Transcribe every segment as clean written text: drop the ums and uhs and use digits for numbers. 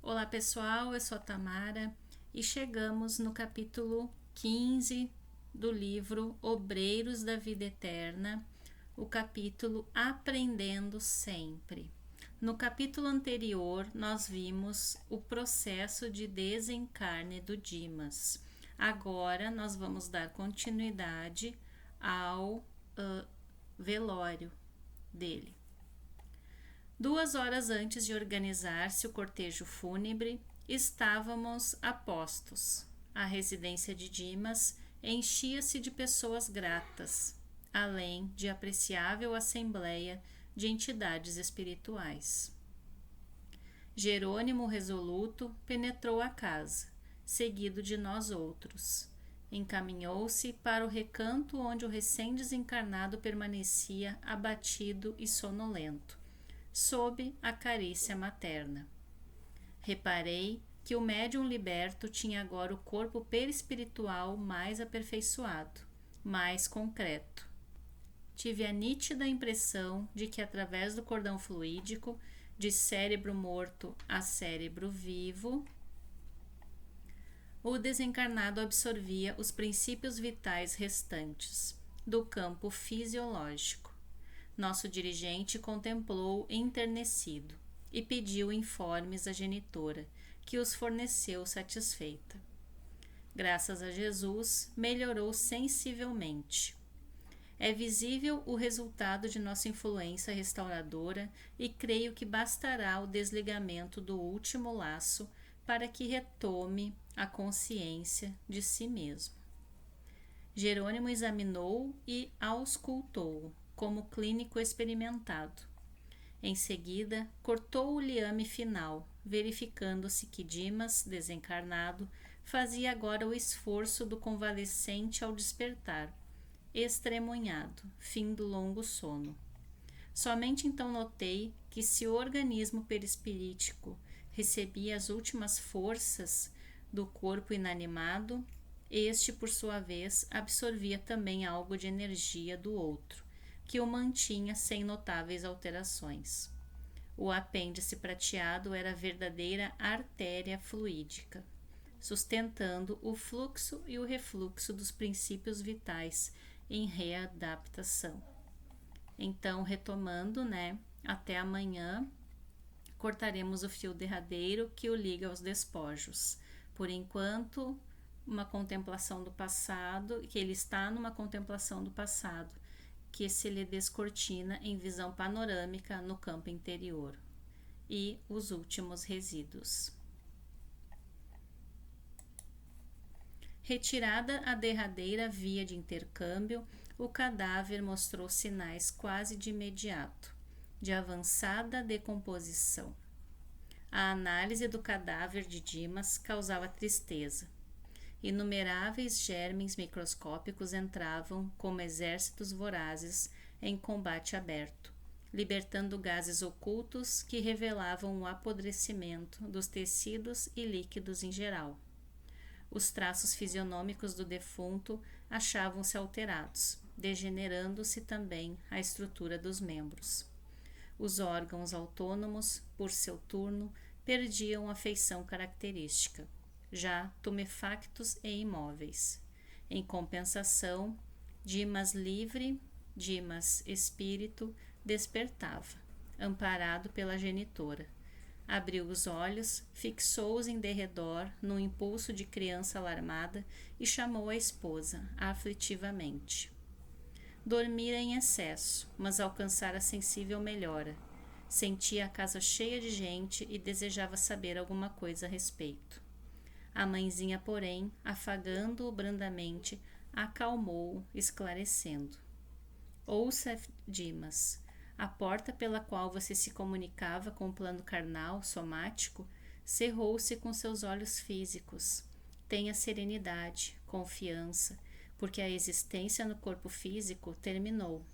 Olá pessoal, eu sou a Tamara e chegamos no capítulo 15 do livro Obreiros da Vida Eterna, o capítulo Aprendendo Sempre. No capítulo anterior, nós vimos o processo de desencarne do Dimas. Agora, nós vamos dar continuidade ao velório dele. 2 horas antes de organizar-se o cortejo fúnebre, estávamos a postos. A residência de Dimas enchia-se de pessoas gratas, além de apreciável assembleia de entidades espirituais. Jerônimo resoluto penetrou a casa, seguido de nós outros. Encaminhou-se para o recanto onde o recém-desencarnado permanecia abatido e sonolento, sob a carícia materna. Reparei que o médium liberto tinha agora o corpo perispiritual mais aperfeiçoado, mais concreto. Tive a nítida impressão de que, através do cordão fluídico, de cérebro morto a cérebro vivo, o desencarnado absorvia os princípios vitais restantes do campo fisiológico. Nosso dirigente contemplou enternecido e pediu informes à genitora, que os forneceu satisfeita. Graças a Jesus, melhorou sensivelmente. É visível o resultado de nossa influência restauradora e creio que bastará o desligamento do último laço para que retome a consciência de si mesmo. Jerônimo examinou e auscultou-o como clínico experimentado. Em seguida, cortou o liame final, verificando-se que Dimas, desencarnado, fazia agora o esforço do convalescente ao despertar, estremunhado, fim do longo sono. Somente então notei que, se o organismo perispirítico recebia as últimas forças do corpo inanimado, este, por sua vez, absorvia também algo de energia do outro, que o mantinha sem notáveis alterações. O apêndice prateado era verdadeira artéria fluídica, sustentando o fluxo e o refluxo dos princípios vitais em readaptação. Então, retomando, até amanhã, cortaremos o fio derradeiro que o liga aos despojos. Por enquanto, uma contemplação do passado, que ele está numa contemplação do passado, que se lhe descortina em visão panorâmica no campo interior, e os últimos resíduos. Retirada a derradeira via de intercâmbio, o cadáver mostrou sinais quase de imediato, de avançada decomposição. A análise do cadáver de Dimas causava tristeza. Inumeráveis germes microscópicos entravam como exércitos vorazes em combate aberto, libertando gases ocultos que revelavam o apodrecimento dos tecidos e líquidos em geral. Os traços fisionômicos do defunto achavam-se alterados, degenerando-se também a estrutura dos membros. Os órgãos autônomos, por seu turno, perdiam a feição característica, já tumefactos e imóveis. Em compensação, Dimas livre, Dimas espírito, despertava, amparado pela genitora. Abriu os olhos, fixou-os em derredor num impulso de criança alarmada e chamou a esposa, aflitivamente. Dormira em excesso, mas alcançara sensível melhora. Sentia a casa cheia de gente e desejava saber alguma coisa a respeito. A mãezinha, porém, afagando-o brandamente, acalmou-o, esclarecendo. Ouça, Dimas, a porta pela qual você se comunicava com o plano carnal, somático, cerrou-se com seus olhos físicos. Tenha serenidade, confiança, porque a existência no corpo físico terminou.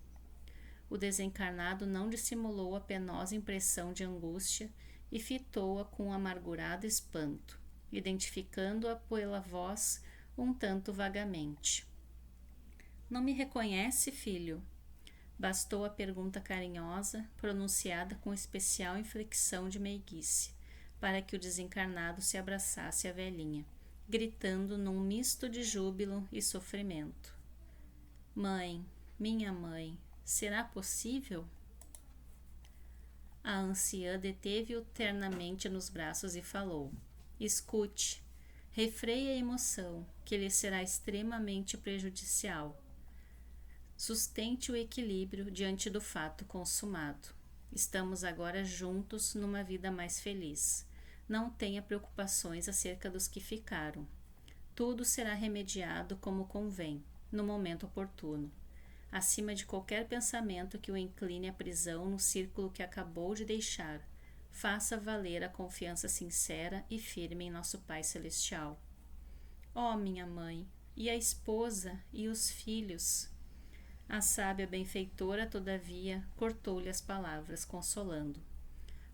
O desencarnado não dissimulou a penosa impressão de angústia e fitou-a com amargurado espanto, identificando-a pela voz um tanto vagamente. Não me reconhece, filho? Bastou a pergunta carinhosa, pronunciada com especial inflexão de meiguice, para que o desencarnado se abraçasse à velhinha, gritando num misto de júbilo e sofrimento: Mãe, minha mãe, será possível? A anciã deteve-o ternamente nos braços e falou: Escute, refreie a emoção, que lhe será extremamente prejudicial. Sustente o equilíbrio diante do fato consumado. Estamos agora juntos numa vida mais feliz. Não tenha preocupações acerca dos que ficaram. Tudo será remediado como convém, no momento oportuno. Acima de qualquer pensamento que o incline à prisão no círculo que acabou de deixar, faça valer a confiança sincera e firme em nosso Pai Celestial. Ó, minha mãe, e a esposa e os filhos? A sábia benfeitora, todavia, cortou-lhe as palavras, consolando.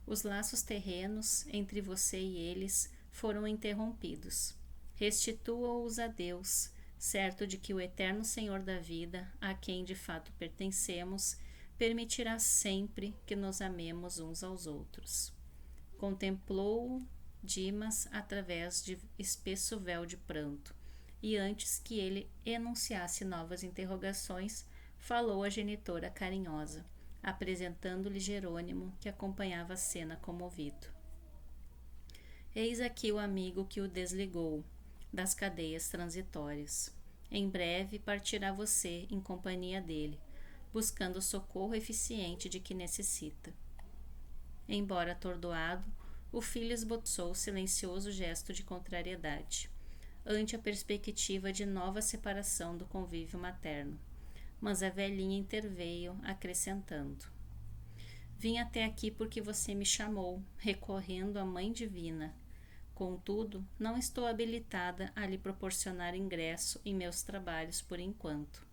Os laços terrenos entre você e eles foram interrompidos. Restitua-os a Deus, certo de que o eterno Senhor da vida, a quem de fato pertencemos, permitirá sempre que nos amemos uns aos outros. Contemplou-o Dimas através de espesso véu de pranto, e antes que ele enunciasse novas interrogações, falou a genitora carinhosa, apresentando-lhe Jerônimo, que acompanhava a cena comovido. Eis aqui o amigo que o desligou das cadeias transitórias. Em breve partirá você em companhia dele, buscando o socorro eficiente de que necessita. Embora atordoado, o filho esboçou silencioso gesto de contrariedade, ante a perspectiva de nova separação do convívio materno, mas a velhinha interveio, acrescentando: Vim até aqui porque você me chamou, recorrendo à Mãe Divina. Contudo, não estou habilitada a lhe proporcionar ingresso em meus trabalhos por enquanto.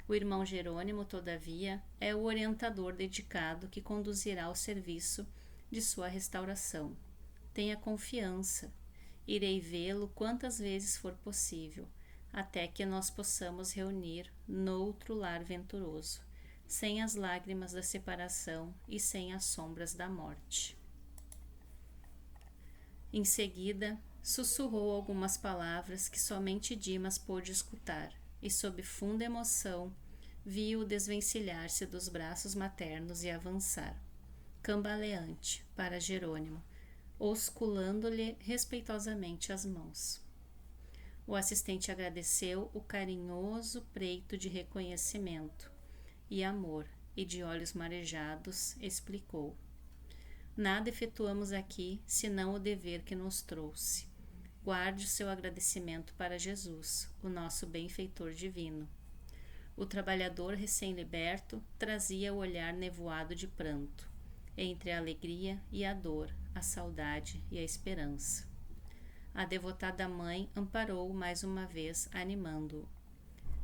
O irmão Jerônimo, todavia, é o orientador dedicado que conduzirá o serviço de sua restauração. Tenha confiança. Irei vê-lo quantas vezes for possível, até que nós possamos reunir noutro lar venturoso, sem as lágrimas da separação e sem as sombras da morte. Em seguida, sussurrou algumas palavras que somente Dimas pôde escutar, e sob funda emoção, viu-o desvencilhar-se dos braços maternos e avançar, cambaleante, para Jerônimo, osculando-lhe respeitosamente as mãos. O assistente agradeceu o carinhoso preito de reconhecimento e amor, e de olhos marejados, explicou: Nada efetuamos aqui, senão o dever que nos trouxe. Guarde o seu agradecimento para Jesus, o nosso benfeitor divino. O trabalhador recém-liberto trazia o olhar nevoado de pranto, entre a alegria e a dor, a saudade e a esperança. A devotada mãe amparou-o mais uma vez, animando-o.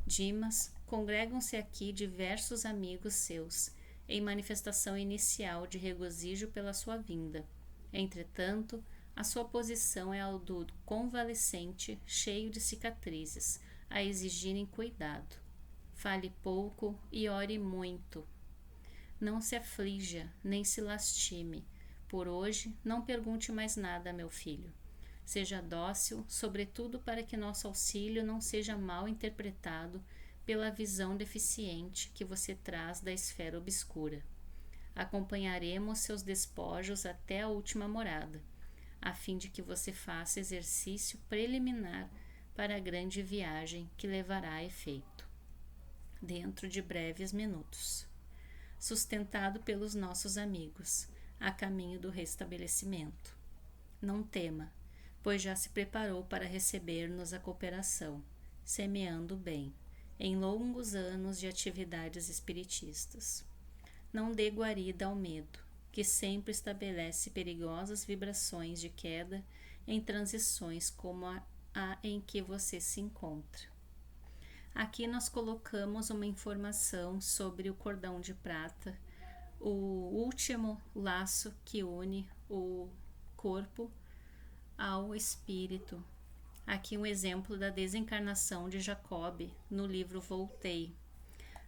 Dimas, congregam-se aqui diversos amigos seus, em manifestação inicial de regozijo pela sua vinda. Entretanto, a sua posição é a do convalescente cheio de cicatrizes, a exigirem cuidado. Fale pouco e ore muito. Não se aflija, nem se lastime. Por hoje, não pergunte mais nada, meu filho. Seja dócil, sobretudo para que nosso auxílio não seja mal interpretado pela visão deficiente que você traz da esfera obscura. Acompanharemos seus despojos até a última morada, a fim de que você faça exercício preliminar para a grande viagem que levará a efeito, dentro de breves minutos, sustentado pelos nossos amigos, a caminho do restabelecimento. Não tema, pois já se preparou para receber-nos a cooperação, semeando o bem, em longos anos de atividades espiritistas. Não dê guarida ao medo, que sempre estabelece perigosas vibrações de queda em transições como a em que você se encontra. Aqui nós colocamos uma informação sobre o cordão de prata, o último laço que une o corpo ao espírito. Aqui um exemplo da desencarnação de Jacob no livro Voltei.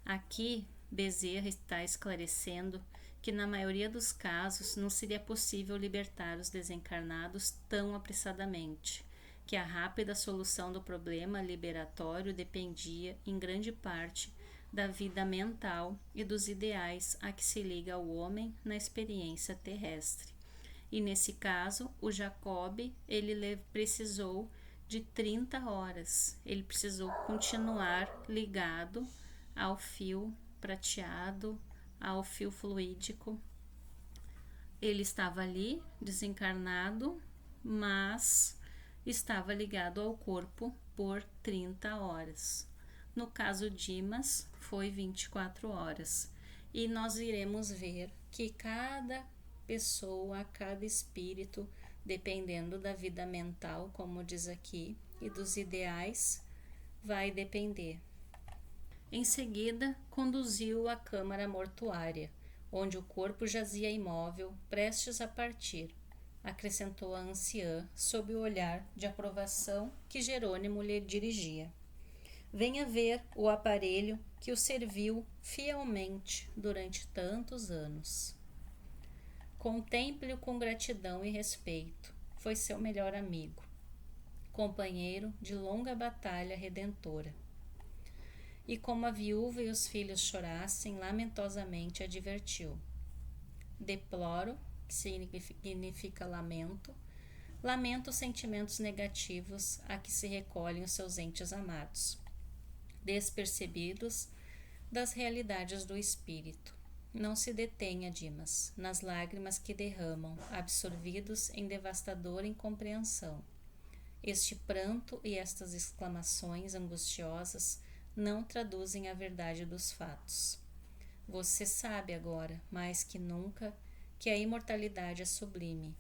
Aqui Bezerra está esclarecendo que na maioria dos casos não seria possível libertar os desencarnados tão apressadamente, que a rápida solução do problema liberatório dependia, em grande parte, da vida mental e dos ideais a que se liga o homem na experiência terrestre. E nesse caso, o Jacob, ele precisou de 30 horas. Ele precisou continuar ligado ao fio prateado, ao fio fluídico. Ele estava ali, desencarnado, mas estava ligado ao corpo por 30 horas. No caso Dimas, foi 24 horas. E nós iremos ver que cada pessoa, cada espírito, dependendo da vida mental, como diz aqui, e dos ideais, vai depender. Em seguida, conduziu-o à câmara mortuária, onde o corpo jazia imóvel, prestes a partir, acrescentou a anciã, sob o olhar de aprovação que Jerônimo lhe dirigia. Venha ver o aparelho que o serviu fielmente durante tantos anos. Contemple-o com gratidão e respeito. Foi seu melhor amigo, companheiro de longa batalha redentora. E como a viúva e os filhos chorassem, lamentosamente advertiu. Deploro, que significa lamento, lamento os sentimentos negativos a que se recolhem os seus entes amados, despercebidos das realidades do espírito. Não se detenha, Dimas, nas lágrimas que derramam, absorvidos em devastadora incompreensão. Este pranto e estas exclamações angustiosas não traduzem a verdade dos fatos. Você sabe agora, mais que nunca, que a imortalidade é sublime.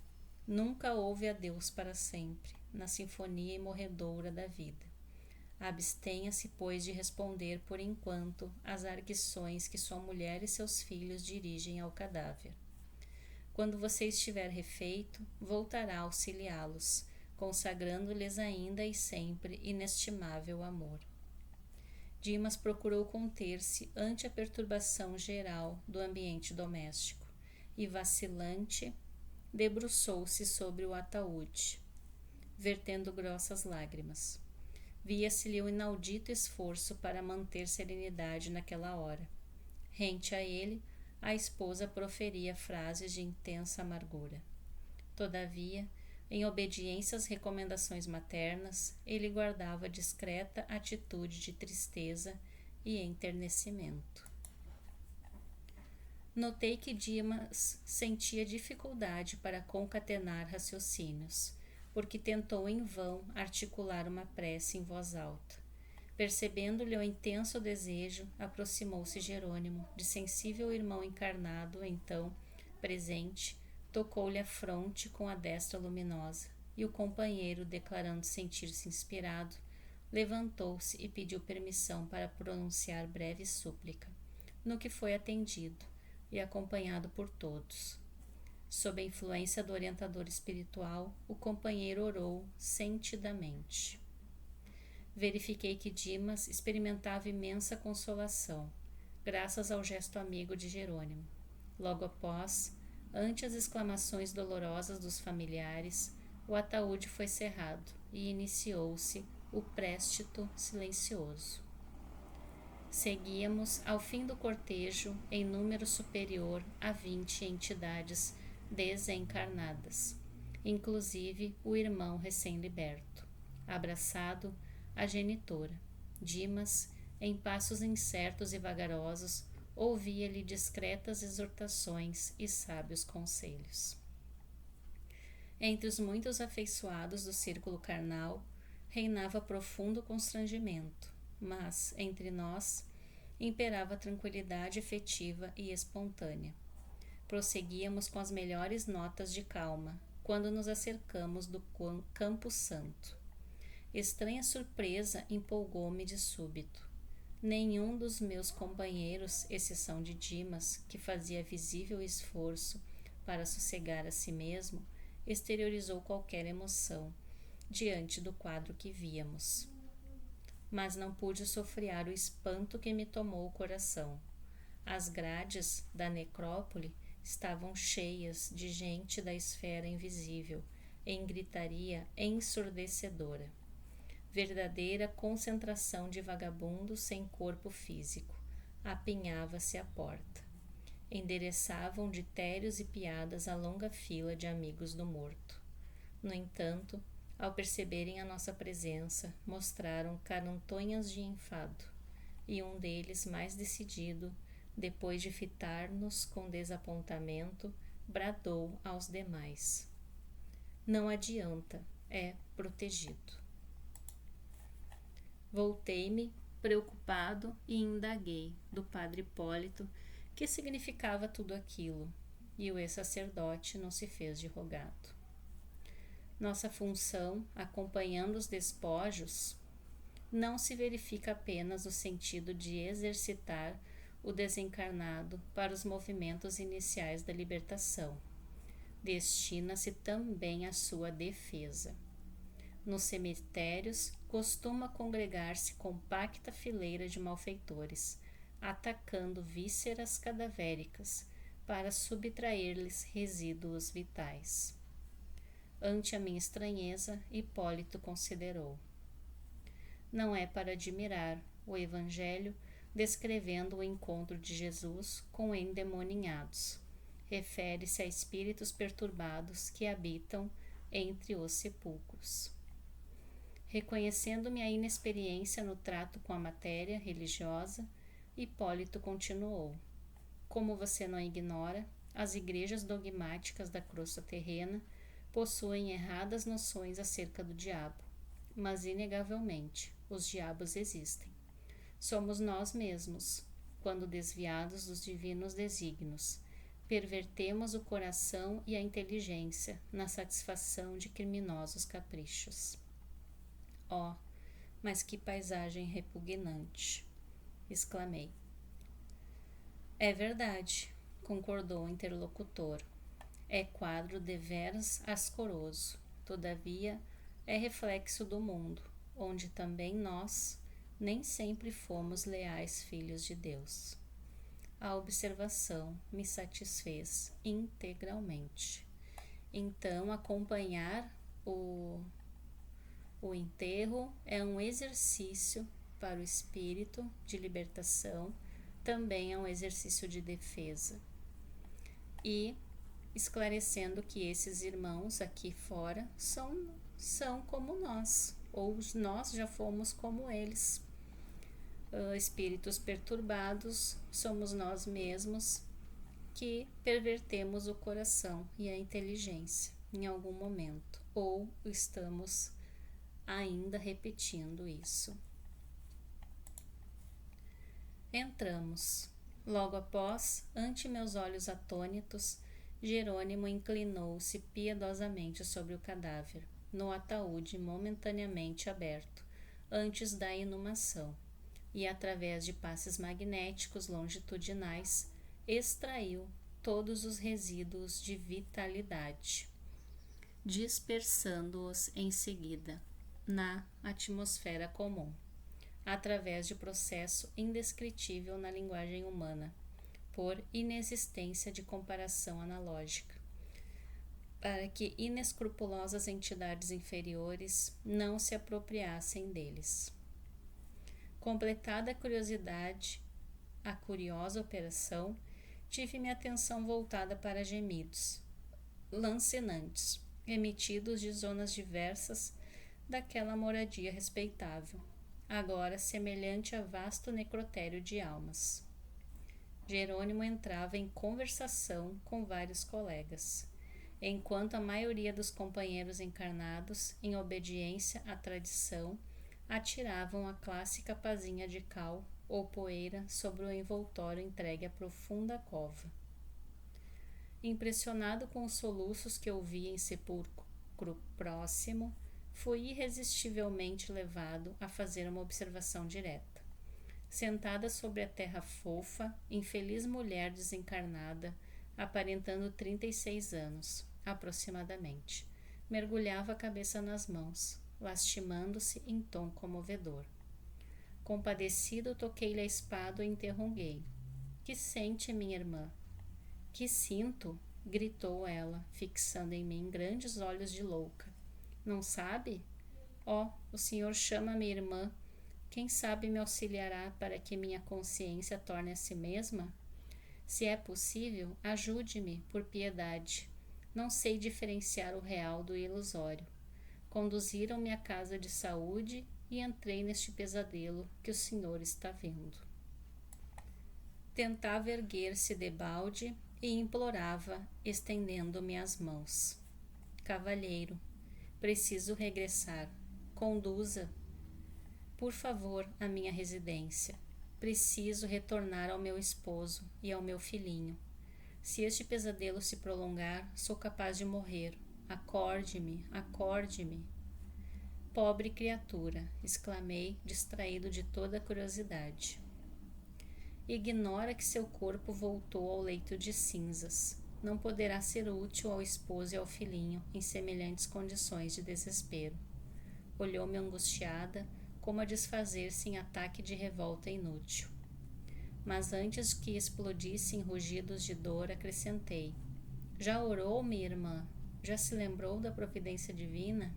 Nunca houve adeus para sempre, na sinfonia imorredoura da vida. Abstenha-se, pois, de responder por enquanto às arguições que sua mulher e seus filhos dirigem ao cadáver. Quando você estiver refeito, voltará a auxiliá-los, consagrando-lhes ainda e sempre inestimável amor. Dimas procurou conter-se ante a perturbação geral do ambiente doméstico e, vacilante, debruçou-se sobre o ataúde, vertendo grossas lágrimas. Via-se-lhe o inaudito esforço para manter serenidade naquela hora. Rente a ele, a esposa proferia frases de intensa amargura. Todavia, em obediência às recomendações maternas, ele guardava discreta atitude de tristeza e enternecimento. Notei que Dimas sentia dificuldade para concatenar raciocínios, porque tentou em vão articular uma prece em voz alta. Percebendo-lhe o intenso desejo, aproximou-se Jerônimo, de sensível irmão encarnado, então, presente, tocou-lhe a fronte com a destra luminosa, e o companheiro, declarando sentir-se inspirado, levantou-se e pediu permissão para pronunciar breve súplica, no que foi atendido e acompanhado por todos. Sob a influência do orientador espiritual, o companheiro orou sentidamente. Verifiquei que Dimas experimentava imensa consolação, graças ao gesto amigo de Jerônimo. Logo após, ante as exclamações dolorosas dos familiares, o ataúde foi cerrado e iniciou-se o préstito silencioso. Seguíamos, ao fim do cortejo, em número superior a 20 entidades desencarnadas, inclusive o irmão recém-liberto, abraçado à genitora. Dimas, em passos incertos e vagarosos, ouvia-lhe discretas exortações e sábios conselhos. Entre os muitos afeiçoados do círculo carnal, reinava profundo constrangimento, mas, entre nós, imperava tranquilidade efetiva e espontânea. Prosseguíamos com as melhores notas de calma, quando nos acercamos do Campo Santo. Estranha surpresa empolgou-me de súbito. Nenhum dos meus companheiros, exceção de Dimas, que fazia visível esforço para sossegar a si mesmo, exteriorizou qualquer emoção diante do quadro que víamos. Mas não pude sofrear o espanto que me tomou o coração. As grades da necrópole estavam cheias de gente da esfera invisível, em gritaria ensurdecedora. Verdadeira concentração de vagabundos sem corpo físico. Apinhava-se à porta. Endereçavam ditérios e piadas a longa fila de amigos do morto. No entanto, ao perceberem a nossa presença, mostraram carantonhas de enfado, e um deles, mais decidido, depois de fitar-nos com desapontamento, bradou aos demais: "Não adianta, é protegido." Voltei-me, preocupado, e indaguei do padre Hipólito que significava tudo aquilo, e o ex-sacerdote não se fez de rogado. Nossa função, acompanhando os despojos, não se verifica apenas no sentido de exercitar o desencarnado para os movimentos iniciais da libertação. Destina-se também à sua defesa. Nos cemitérios costuma congregar-se compacta fileira de malfeitores, atacando vísceras cadavéricas para subtrair-lhes resíduos vitais. Ante a minha estranheza, Hipólito considerou: não é para admirar o Evangelho descrevendo o encontro de Jesus com endemoninhados. Refere-se a espíritos perturbados que habitam entre os sepulcros. Reconhecendo minha inexperiência no trato com a matéria religiosa, Hipólito continuou: como você não ignora, as igrejas dogmáticas da crosta terrena possuem erradas noções acerca do diabo, mas inegavelmente os diabos existem. Somos nós mesmos, quando desviados dos divinos desígnios, pervertemos o coração e a inteligência na satisfação de criminosos caprichos. Oh, mas que paisagem repugnante! Exclamei. É verdade, concordou o interlocutor. É quadro deveras ascoroso, todavia é reflexo do mundo, onde também nós nem sempre fomos leais filhos de Deus. A observação me satisfez integralmente. Então, acompanhar o enterro é um exercício para o espírito de libertação, também é um exercício de defesa. E esclarecendo que esses irmãos aqui fora são como nós, ou nós já fomos como eles. Espíritos perturbados somos nós mesmos que pervertemos o coração e a inteligência em algum momento, ou estamos ainda repetindo isso. Entramos. Logo após, ante meus olhos atônitos, Jerônimo inclinou-se piedosamente sobre o cadáver, no ataúde momentaneamente aberto, antes da inumação, e através de passes magnéticos longitudinais, extraiu todos os resíduos de vitalidade, dispersando-os em seguida na atmosfera comum, através de processo indescritível na linguagem humana, por inexistência de comparação analógica, para que inescrupulosas entidades inferiores não se apropriassem deles. Completada a curiosa operação, tive minha atenção voltada para gemidos lancinantes, emitidos de zonas diversas daquela moradia respeitável, agora semelhante a vasto necrotério de almas. Jerônimo entrava em conversação com vários colegas, enquanto a maioria dos companheiros encarnados, em obediência à tradição, atiravam a clássica pazinha de cal ou poeira sobre o envoltório entregue à profunda cova. Impressionado com os soluços que ouvia em sepulcro próximo, fui irresistivelmente levado a fazer uma observação direta. Sentada sobre a terra fofa, infeliz mulher desencarnada, aparentando 36 anos, aproximadamente, mergulhava a cabeça nas mãos, lastimando-se em tom comovedor. Compadecido, toquei-lhe a espada e interroguei: "Que sente, minha irmã?" Que sinto? Gritou ela, fixando em mim grandes olhos de louca. Não sabe? Oh, o senhor chama minha irmã. Quem sabe me auxiliará para que minha consciência torne a si mesma? Se é possível, ajude-me, por piedade. Não sei diferenciar o real do ilusório. Conduziram-me à casa de saúde e entrei neste pesadelo que o senhor está vendo. Tentava erguer-se debalde e implorava, estendendo-me as mãos. Cavalheiro, preciso regressar. Conduza, por favor, à minha residência. Preciso retornar ao meu esposo e ao meu filhinho. Se este pesadelo se prolongar, sou capaz de morrer. Acorde-me, acorde-me. Pobre criatura, exclamei, distraído de toda a curiosidade. Ignora que seu corpo voltou ao leito de cinzas. Não poderá ser útil ao esposo e ao filhinho em semelhantes condições de desespero. Olhou-me angustiada, como a desfazer-se em ataque de revolta inútil. Mas antes que explodisse em rugidos de dor, acrescentei: Já orou, minha irmã? Já se lembrou da providência divina?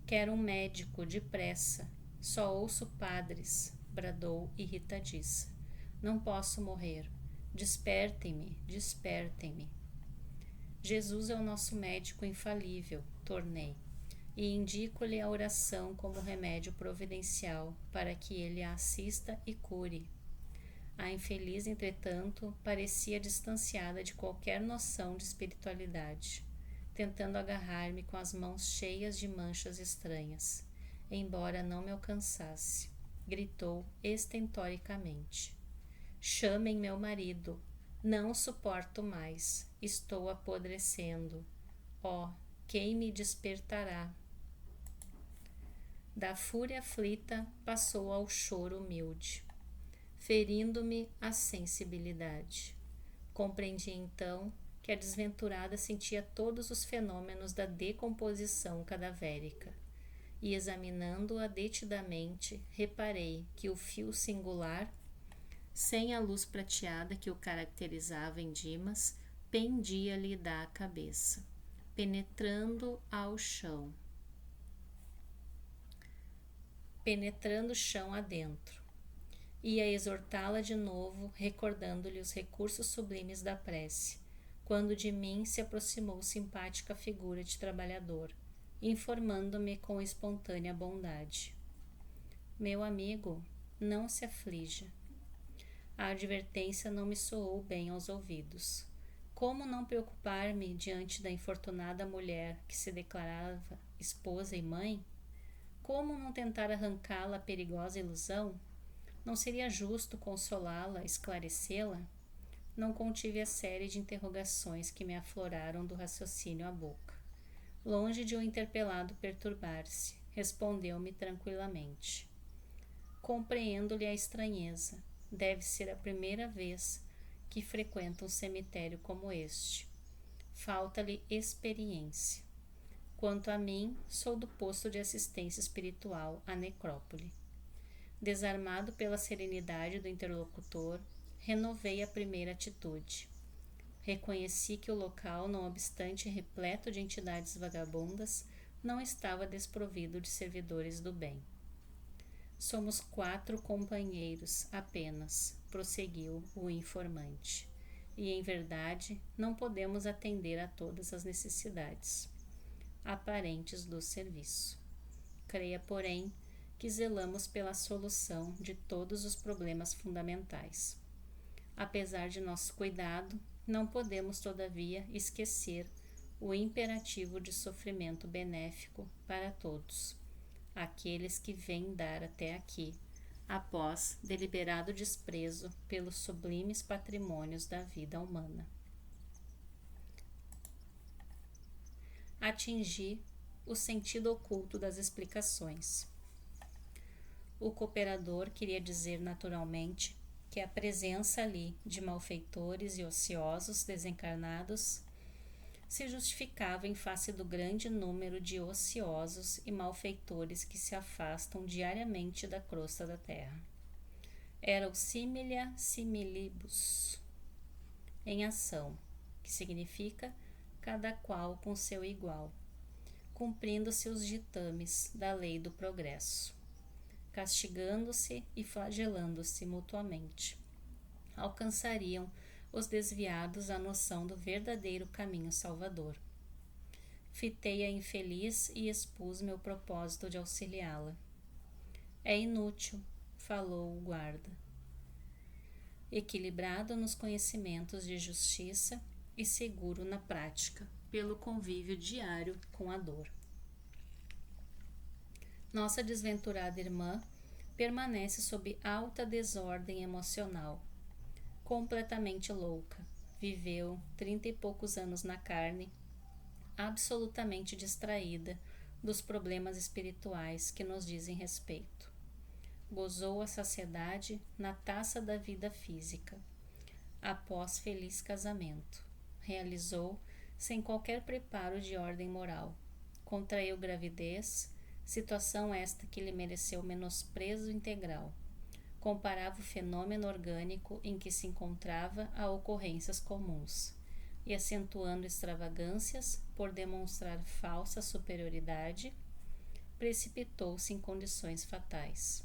Quero um médico, depressa. Só ouço padres, bradou irritadiça. Não posso morrer. Despertem-me, despertem-me. Jesus é o nosso médico infalível, tornei, e indico-lhe a oração como remédio providencial para que ele a assista e cure. A infeliz, entretanto, parecia distanciada de qualquer noção de espiritualidade, tentando agarrar-me com as mãos cheias de manchas estranhas, embora não me alcançasse. Gritou estentoricamente: Chamem meu marido. Não suporto mais. Estou apodrecendo. Oh, quem me despertará? Da fúria aflita passou ao choro humilde, ferindo-me a sensibilidade. Compreendi então que a desventurada sentia todos os fenômenos da decomposição cadavérica, e examinando-a detidamente, reparei que o fio singular, sem a luz prateada que o caracterizava em Dimas, pendia-lhe da cabeça, penetrando o chão adentro. Ia exortá-la de novo, recordando-lhe os recursos sublimes da prece, quando de mim se aproximou simpática figura de trabalhador, informando-me com espontânea bondade: Meu amigo, não se aflija. A advertência não me soou bem aos ouvidos. Como não preocupar-me diante da infortunada mulher que se declarava esposa e mãe? Como não tentar arrancá-la à perigosa ilusão? Não seria justo consolá-la, esclarecê-la? Não contive a série de interrogações que me afloraram do raciocínio à boca. Longe de o interpelado perturbar-se, respondeu-me tranquilamente: Compreendo-lhe a estranheza. Deve ser a primeira vez que frequenta um cemitério como este. Falta-lhe experiência. Quanto a mim, sou do posto de assistência espiritual à necrópole. Desarmado pela serenidade do interlocutor, renovei a primeira atitude. Reconheci que o local, não obstante repleto de entidades vagabundas, não estava desprovido de servidores do bem. Somos 4 companheiros apenas, prosseguiu o informante, e em verdade não podemos atender a todas as necessidades aparentes do serviço. Creia, porém, que zelamos pela solução de todos os problemas fundamentais. Apesar de nosso cuidado, não podemos, todavia, esquecer o imperativo de sofrimento benéfico para todos aqueles que vêm dar até aqui, após deliberado desprezo pelos sublimes patrimônios da vida humana. Atingi o sentido oculto das explicações. O cooperador queria dizer naturalmente que a presença ali de malfeitores e ociosos desencarnados se justificava em face do grande número de ociosos e malfeitores que se afastam diariamente da crosta da terra. Era o similia similibus. em ação, que significa cada qual com seu igual, cumprindo-se os ditames da lei do progresso, castigando-se e flagelando-se mutuamente, alcançariam os desviados a noção do verdadeiro caminho salvador. Fitei a infeliz e expus meu propósito de auxiliá-la. É inútil, falou o guarda, equilibrado nos conhecimentos de justiça e seguro na prática, pelo convívio diário com a dor. Nossa desventurada irmã permanece sob alta desordem emocional, completamente louca. Viveu 30 e poucos anos na carne, absolutamente distraída dos problemas espirituais que nos dizem respeito. Gozou a saciedade na taça da vida física, após feliz casamento. Realizou sem qualquer preparo de ordem moral. Contraiu gravidez, situação esta que lhe mereceu menosprezo integral. Comparava o fenômeno orgânico em que se encontrava a ocorrências comuns, e acentuando extravagâncias por demonstrar falsa superioridade, precipitou-se em condições fatais.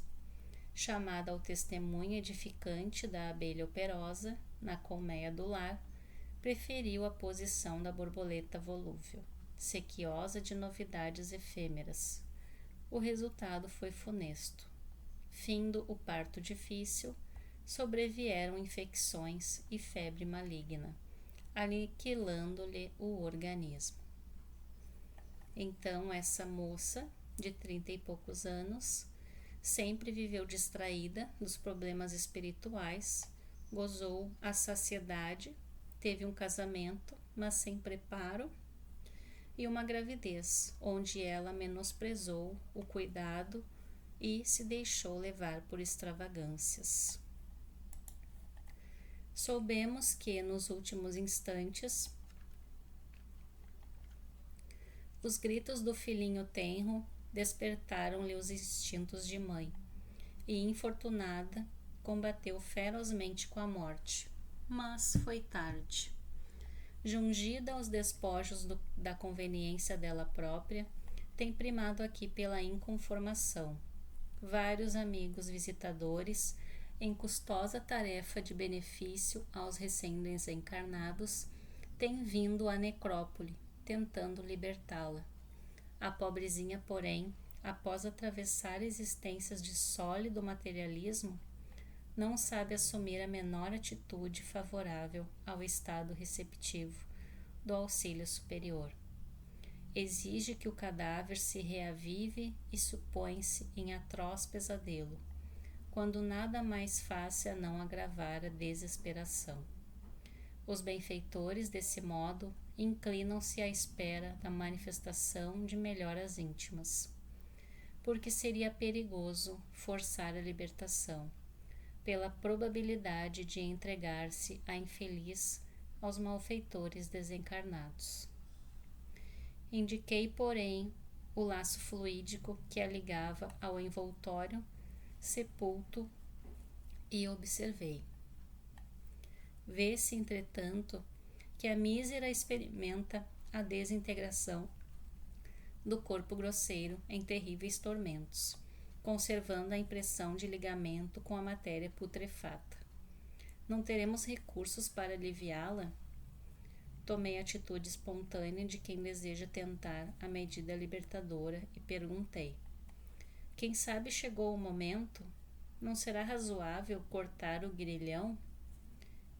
Chamada ao testemunho edificante da abelha operosa, na colmeia do lar, preferiu a posição da borboleta volúvel, sequiosa de novidades efêmeras. O resultado foi funesto. Findo o parto difícil, sobrevieram infecções e febre maligna, aniquilando-lhe o organismo. Então, essa moça, de 30 e poucos anos, sempre viveu distraída dos problemas espirituais, gozou a saciedade, teve um casamento, mas sem preparo, e uma gravidez, onde ela menosprezou o cuidado e se deixou levar por extravagâncias. Soubemos que, nos últimos instantes, os gritos do filhinho tenro despertaram-lhe os instintos de mãe, e, infortunada, combateu ferozmente com a morte, mas foi tarde. Jungida aos despojos da conveniência dela própria, tem primado aqui pela inconformação. Vários amigos visitadores, em custosa tarefa de benefício aos recém-desencarnados, têm vindo à necrópole, tentando libertá-la. A pobrezinha, porém, após atravessar existências de sólido materialismo, não sabe assumir a menor atitude favorável ao estado receptivo do auxílio superior. Exige que o cadáver se reavive e supõe-se em atroz pesadelo, quando nada mais faz senão agravar a desesperação. Os benfeitores, desse modo, inclinam-se à espera da manifestação de melhoras íntimas, porque seria perigoso forçar a libertação, pela probabilidade de entregar-se a infeliz aos malfeitores desencarnados. Indiquei, porém, o laço fluídico que a ligava ao envoltório sepulto e observei. Vê-se, entretanto, que a mísera experimenta a desintegração do corpo grosseiro em terríveis tormentos, conservando a impressão de ligamento com a matéria putrefata. Não teremos recursos para aliviá-la? Tomei a atitude espontânea de quem deseja tentar a medida libertadora e perguntei: quem sabe chegou o momento? Não será razoável cortar o grilhão?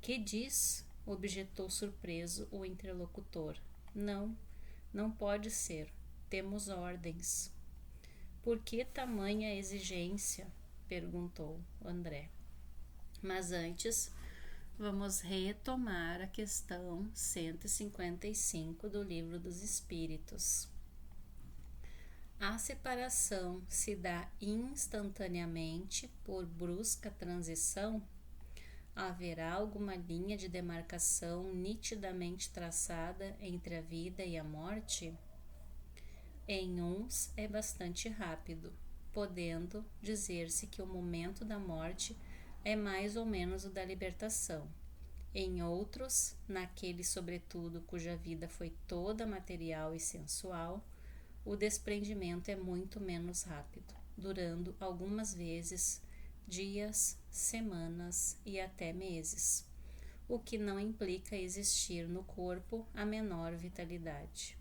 Que diz? Objetou surpreso o interlocutor. Não pode ser. Temos ordens. Por que tamanha exigência? Perguntou André. Mas antes, vamos retomar a questão 155 do Livro dos Espíritos. A separação se dá instantaneamente por brusca transição? Haverá alguma linha de demarcação nitidamente traçada entre a vida e a morte? Em uns é bastante rápido, podendo dizer-se que o momento da morte é mais ou menos o da libertação. Em outros, naquele sobretudo cuja vida foi toda material e sensual, o desprendimento é muito menos rápido, durando algumas vezes dias, semanas e até meses, o que não implica existir no corpo a menor vitalidade,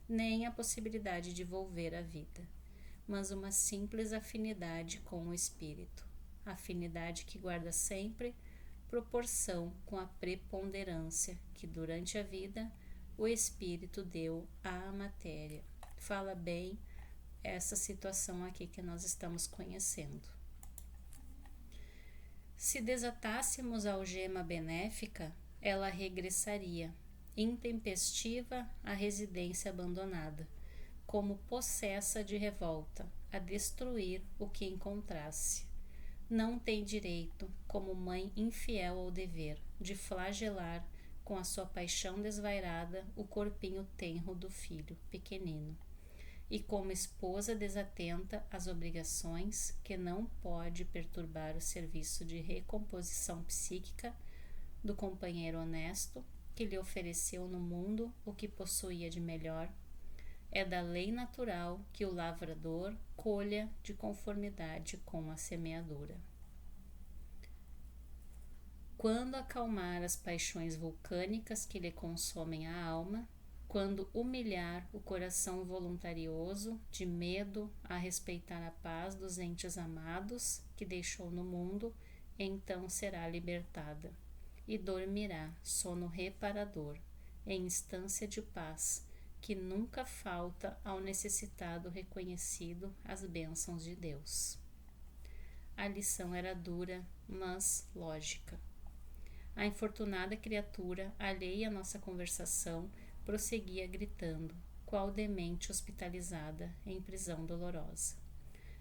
nem a possibilidade de volver à vida, mas uma simples afinidade com o espírito, afinidade que guarda sempre proporção com a preponderância que durante a vida o espírito deu à matéria. Fala bem essa situação aqui que nós estamos conhecendo. Se desatássemos a algema benéfica, ela regressaria, intempestiva à residência abandonada, como possessa de revolta, a destruir o que encontrasse. Não tem direito, como mãe infiel ao dever, de flagelar com a sua paixão desvairada o corpinho tenro do filho pequenino. E como esposa desatenta às obrigações, que não pode perturbar o serviço de recomposição psíquica do companheiro honesto, que lhe ofereceu no mundo o que possuía de melhor, é da lei natural que o lavrador colha de conformidade com a semeadura. Quando acalmar as paixões vulcânicas que lhe consomem a alma, quando humilhar o coração voluntarioso de medo a respeitar a paz dos entes amados que deixou no mundo, então será libertada e dormirá sono reparador, em instância de paz, que nunca falta ao necessitado reconhecido as bênçãos de Deus. A lição era dura, mas lógica. A infortunada criatura, alheia à nossa conversação, prosseguia gritando, qual demente hospitalizada em prisão dolorosa.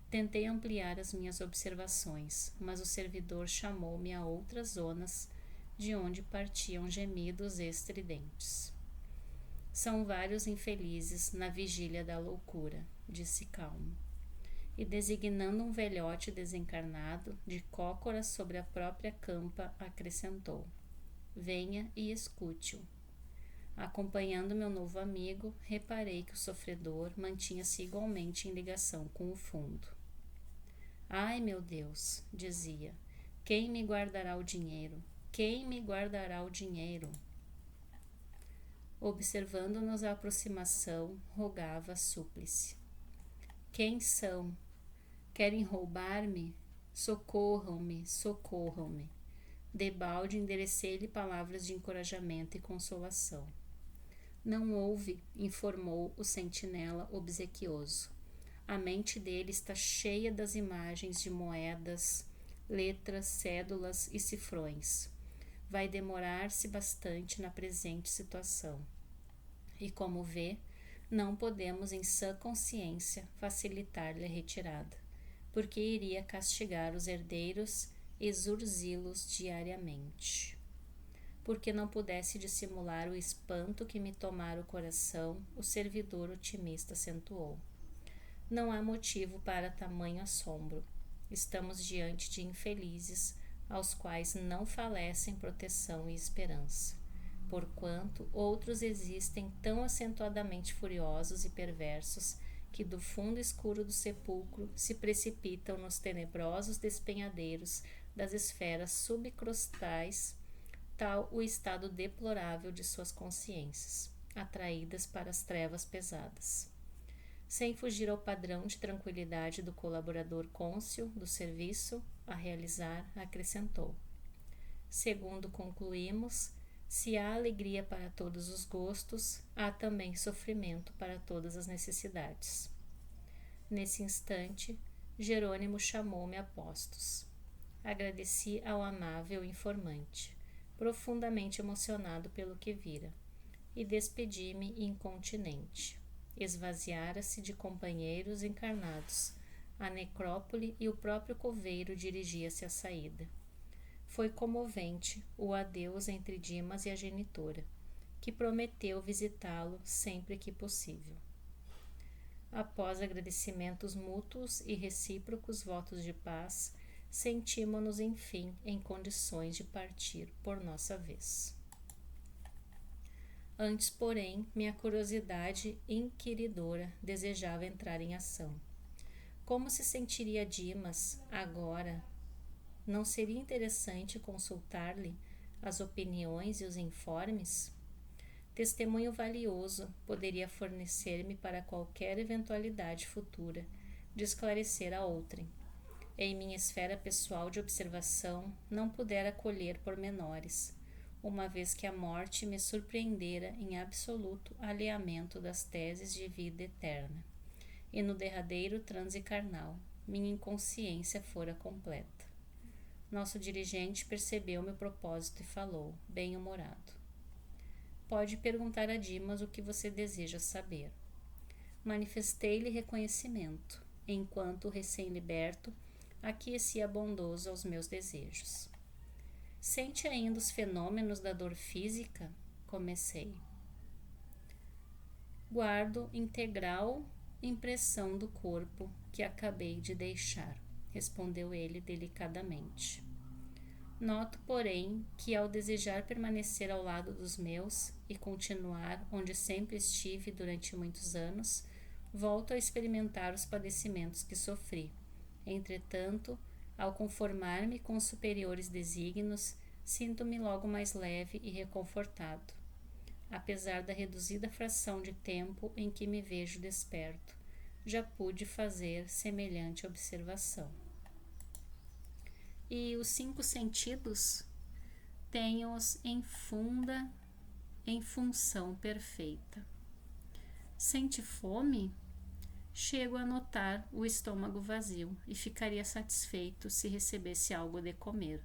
Tentei ampliar as minhas observações, mas o servidor chamou-me a outras zonas de onde partiam gemidos estridentes. São vários infelizes na vigília da loucura, disse calmo. E designando um velhote desencarnado, de cócoras sobre a própria campa, acrescentou: venha e escute-o. Acompanhando meu novo amigo, reparei que o sofredor mantinha-se igualmente em ligação com o fundo. Ai, meu Deus, dizia, quem me guardará o dinheiro? Quem me guardará o dinheiro? Observando-nos a aproximação, rogava súplice. Quem são? Querem roubar-me? Socorram-me, socorram-me. Debalde enderecei-lhe palavras de encorajamento e consolação. Não ouve, informou o sentinela obsequioso. A mente dele está cheia das imagens de moedas, letras, cédulas e cifrões. Vai demorar-se bastante na presente situação. E como vê, não podemos em sã consciência facilitar-lhe a retirada, porque iria castigar os herdeiros e exorzi-los diariamente. Porque não pudesse dissimular o espanto que me tomara o coração, o servidor otimista acentuou. Não há motivo para tamanho assombro. Estamos diante de infelizes, aos quais não falecem proteção e esperança, porquanto outros existem tão acentuadamente furiosos e perversos que do fundo escuro do sepulcro se precipitam nos tenebrosos despenhadeiros das esferas subcrostais, tal o estado deplorável de suas consciências, atraídas para as trevas pesadas. Sem fugir ao padrão de tranquilidade do colaborador côncio do serviço a realizar, acrescentou: segundo concluímos, se há alegria para todos os gostos, há também sofrimento para todas as necessidades. Nesse instante, Jerônimo chamou-me a postos. Agradeci ao amável informante, profundamente emocionado pelo que vira, e despedi-me incontinente. Esvaziara-se de companheiros encarnados. A necrópole e o próprio coveiro dirigia-se à saída. Foi comovente o adeus entre Dimas e a genitora, que prometeu visitá-lo sempre que possível. Após agradecimentos mútuos e recíprocos votos de paz, sentimos-nos, enfim, em condições de partir por nossa vez. Antes, porém, minha curiosidade inquiridora desejava entrar em ação. Como se sentiria Dimas agora? Não seria interessante consultar-lhe as opiniões e os informes? Testemunho valioso poderia fornecer-me para qualquer eventualidade futura de esclarecer a outrem. Em minha esfera pessoal de observação, não pudera colher pormenores, uma vez que a morte me surpreendera em absoluto alheamento das teses de vida eterna, e no derradeiro transe carnal, minha inconsciência fora completa. Nosso dirigente percebeu meu propósito e falou, bem-humorado. Pode perguntar a Dimas o que você deseja saber. Manifestei-lhe reconhecimento, enquanto o recém-liberto aquecia bondoso aos meus desejos. Sente ainda os fenômenos da dor física? Comecei. Guardo integral impressão do corpo que acabei de deixar, respondeu ele delicadamente. Noto, porém, que ao desejar permanecer ao lado dos meus e continuar onde sempre estive durante muitos anos, volto a experimentar os padecimentos que sofri. Entretanto, ao conformar-me com os superiores desígnios, sinto-me logo mais leve e reconfortado. Apesar da reduzida fração de tempo em que me vejo desperto, já pude fazer semelhante observação. E os 5 sentidos tenho-os em função perfeita. Sente fome? Chego a notar o estômago vazio e ficaria satisfeito se recebesse algo de comer,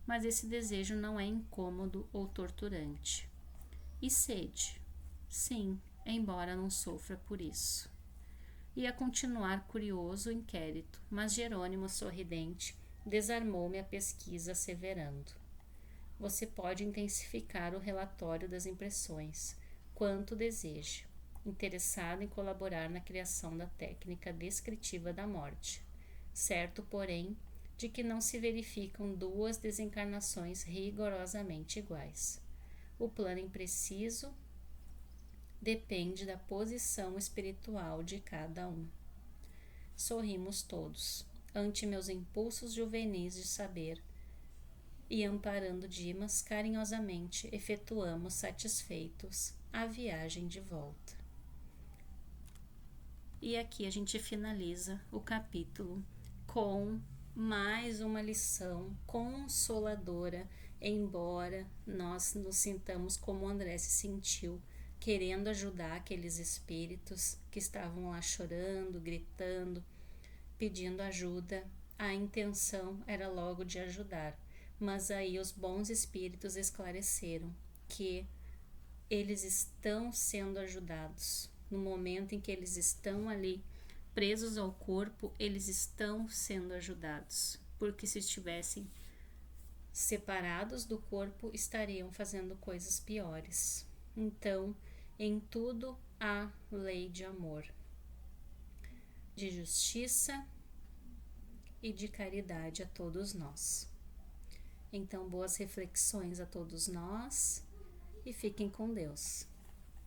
mas esse desejo não é incômodo ou torturante. E sede? Sim, embora não sofra por isso. Ia continuar curioso o inquérito, mas Jerônimo, sorridente, desarmou-me a pesquisa asseverando. Você pode intensificar o relatório das impressões, quanto deseje, interessado em colaborar na criação da técnica descritiva da morte, certo, porém, de que não se verificam 2 desencarnações rigorosamente iguais. O plano impreciso depende da posição espiritual de cada um. Sorrimos todos, ante meus impulsos juvenis de saber, e amparando Dimas carinhosamente, efetuamos satisfeitos a viagem de volta. E aqui a gente finaliza o capítulo com mais uma lição consoladora, embora nós nos sintamos como André se sentiu, querendo ajudar aqueles espíritos que estavam lá chorando, gritando, pedindo ajuda. A intenção era logo de ajudar, mas aí os bons espíritos esclareceram que eles estão sendo ajudados. No momento em que eles estão ali presos ao corpo, eles estão sendo ajudados, porque se estivessem separados do corpo, estariam fazendo coisas piores. Então, em tudo há lei de amor, de justiça e de caridade a todos nós. Então, boas reflexões a todos nós e fiquem com Deus.